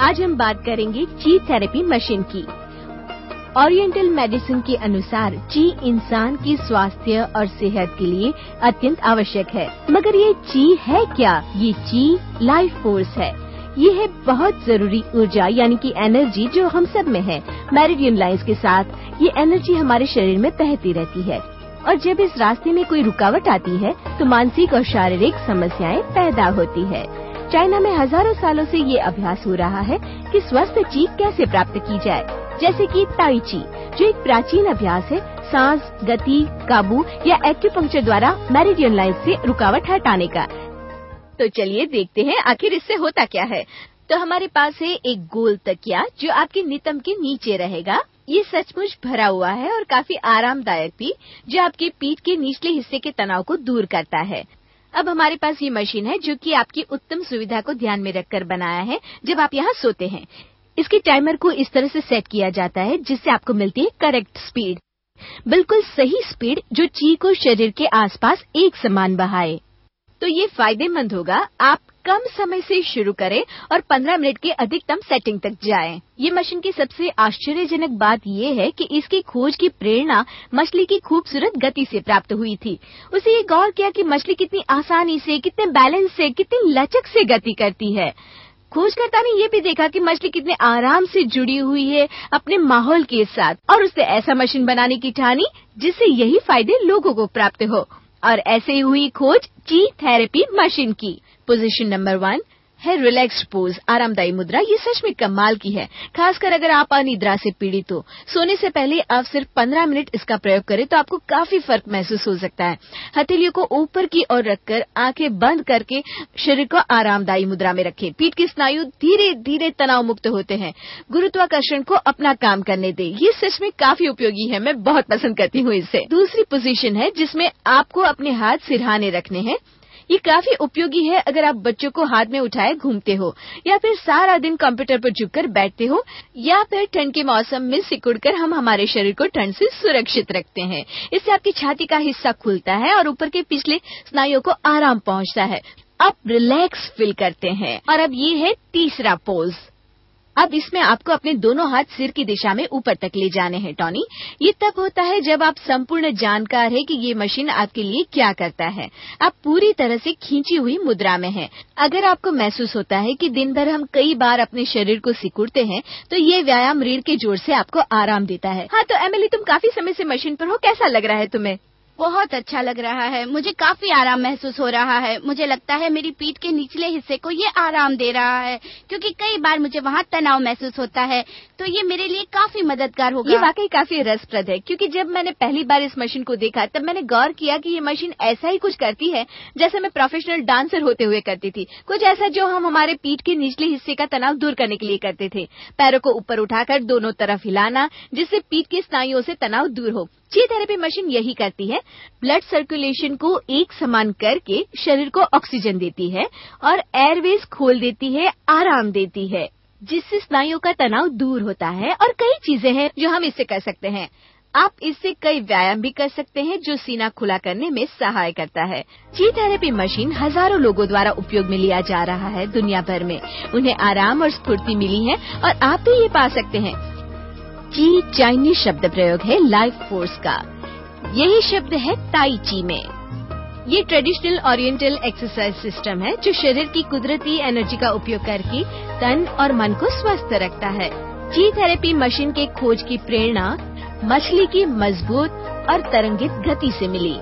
आज हम बात करेंगे ची थेरेपी मशीन की। ओरिएंटल मेडिसिन के अनुसार ची इंसान की स्वास्थ्य और सेहत के लिए अत्यंत आवश्यक है। मगर ये ची है क्या? ये ची लाइफ फोर्स है। ये है बहुत जरूरी ऊर्जा यानी कि एनर्जी जो हम सब में है। मेरिडियन लाइंस के साथ ये एनर्जी हमारे शरीर में बहती रहती है और जब इस रास्ते में कोई रुकावट आती है तो मानसिक और शारीरिक समस्याएं पैदा होती है। चाइना में हजारों सालों से ये अभ्यास हो रहा है कि स्वस्थ ची कैसे प्राप्त की जाए, जैसे कि ताई ची जो एक प्राचीन अभ्यास है सांस, गति, काबू या एक्यूपंक्चर द्वारा मेरिडियन लाइन से रुकावट हटाने का। तो चलिए देखते हैं आखिर इससे होता क्या है। तो हमारे पास है एक गोल तकिया जो आपके नितंब के नीचे रहेगा। ये सचमुच भरा हुआ है और काफी आरामदायक भी, जो आपके पीठ के निचले हिस्से के तनाव को दूर करता है। अब हमारे पास ये मशीन है जो कि आपकी उत्तम सुविधा को ध्यान में रखकर बनाया है। जब आप यहाँ सोते हैं, इसके टाइमर को इस तरह से सेट किया जाता है जिससे आपको मिलती है करेक्ट स्पीड, बिल्कुल सही स्पीड जो ची को शरीर के आसपास एक समान बहाए। तो ये फायदेमंद होगा। आप कम समय से शुरू करें और 15 मिनट के अधिकतम सेटिंग तक जाएं। ये मशीन की सबसे आश्चर्यजनक बात ये है कि इसकी खोज की प्रेरणा मछली की खूबसूरत गति से प्राप्त हुई थी। उसे ये गौर किया कि मछली कितनी आसानी से, कितने बैलेंस से, कितनी लचक से गति करती है। खोजकर्ता ने ये भी देखा कि मछली कितने आराम से जुड़ी हुई है अपने माहौल के साथ और उसने ऐसा मशीन बनाने की ठानी जिससे यही फायदे लोगों को प्राप्त हो। और ऐसे ही हुई खोज ची थेरेपी मशीन की। पोजीशन नंबर 1 है रिलैक्स्ड पोज, आरामदायी मुद्रा। ये सच में कमाल की है, खासकर अगर आप अनिद्रा से पीड़ित हो। सोने से पहले आप सिर्फ 15 मिनट इसका प्रयोग करें तो आपको काफी फर्क महसूस हो सकता है। हथेलियों को ऊपर की ओर रखकर आंखें बंद करके शरीर को आरामदायी मुद्रा में रखें। पीठ के स्नायु धीरे धीरे तनाव मुक्त होते हैं। गुरुत्वाकर्षण को अपना काम करने दें। ये सच में काफी उपयोगी है, मैं बहुत पसंद करती हूँ इसे। दूसरी पोजीशन है जिसमें आपको अपने हाथ सिरहाने रखने हैं। ये काफी उपयोगी है अगर आप बच्चों को हाथ में उठाए घूमते हो, या फिर सारा दिन कंप्यूटर पर झुककर बैठते हो, या फिर ठंड के मौसम में सिकुड़कर हम हमारे शरीर को ठंड से सुरक्षित रखते हैं। इससे आपकी छाती का हिस्सा खुलता है और ऊपर के पिछले स्नायुओं को आराम पहुंचता है। आप रिलैक्स फील करते हैं। और अब ये है तीसरा पोज। अब इसमें आपको अपने दोनों हाथ सिर की दिशा में ऊपर तक ले जाने हैं। टॉनी, ये तब होता है जब आप संपूर्ण जानकार है कि ये मशीन आपके लिए क्या करता है। आप पूरी तरह से खींची हुई मुद्रा में हैं। अगर आपको महसूस होता है कि दिन भर हम कई बार अपने शरीर को सिकुड़ते हैं तो ये व्यायाम रीढ़ के जोड़ से आपको आराम देता है। हाँ, तो एमिली, तुम काफी समय से मशीन पर हो, कैसा लग रहा है तुम्हें? बहुत अच्छा लग रहा है, मुझे काफी आराम महसूस हो रहा है। मुझे लगता है मेरी पीठ के निचले हिस्से को ये आराम दे रहा है, क्योंकि कई बार मुझे वहाँ तनाव महसूस होता है, तो ये मेरे लिए काफी मददगार होगा। ये वाकई काफी रसप्रद है, क्योंकि जब मैंने पहली बार इस मशीन को देखा तब मैंने गौर किया कि ये मशीन ऐसा ही कुछ करती है जैसे मैं प्रोफेशनल डांसर होते हुए करती थी। कुछ ऐसा जो हम हमारे पीठ के निचले हिस्से का तनाव दूर करने के लिए करते थे। पैरों को ऊपर उठाकर दोनों तरफ हिलाना, जिससे पीठ के स्नायुओं से तनाव दूर हो। ची थेरेपी मशीन यही करती है। ब्लड सर्कुलेशन को एक समान करके शरीर को ऑक्सीजन देती है और एयरवेज खोल देती है, आराम देती है, जिससे स्नायुओं का तनाव दूर होता है। और कई चीजें हैं जो हम इससे कर सकते हैं। आप इससे कई व्यायाम भी कर सकते हैं जो सीना खुला करने में सहाय करता है। ची थेरेपी मशीन हजारों लोगों द्वारा उपयोग में लिया जा रहा है दुनिया भर में। उन्हें आराम और स्फूर्ति मिली है और आप भी ये पा सकते हैं। ची चाइनीज शब्द प्रयोग है लाइफ फोर्स का। यही शब्द है ताई ची में। ये ट्रेडिशनल ओरिएंटल एक्सरसाइज सिस्टम है जो शरीर की कुदरती एनर्जी का उपयोग करके तन और मन को स्वस्थ रखता है। ची थेरेपी मशीन के खोज की प्रेरणा मछली की मजबूत और तरंगित गति से मिली।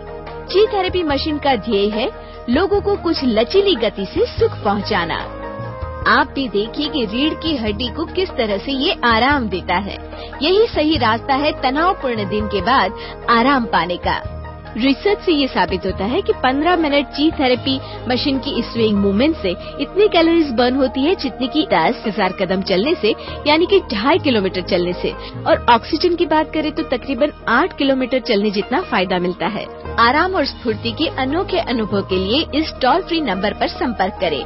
ची थेरेपी मशीन का ध्येय है लोगों को कुछ लचीली गति से सुख पहुंचाना। आप भी देखिए कि रीढ़ की हड्डी को किस तरह से ये आराम देता है। यही सही रास्ता है तनावपूर्ण दिन के बाद आराम पाने का। रिसर्च से ये साबित होता है कि 15 मिनट ची थेरेपी मशीन की इस स्विंग मूवमेंट से इतनी कैलोरीज बर्न होती है जितनी कि 10,000 कदम चलने से, यानी कि 2.5 किलोमीटर चलने से। और ऑक्सीजन की बात करें तो तकरीबन 8 किलोमीटर चलने जितना फायदा मिलता है। आराम और स्फूर्ति के अनोखे अनुभव के लिए इस टोल फ्री नंबर पर संपर्क करें।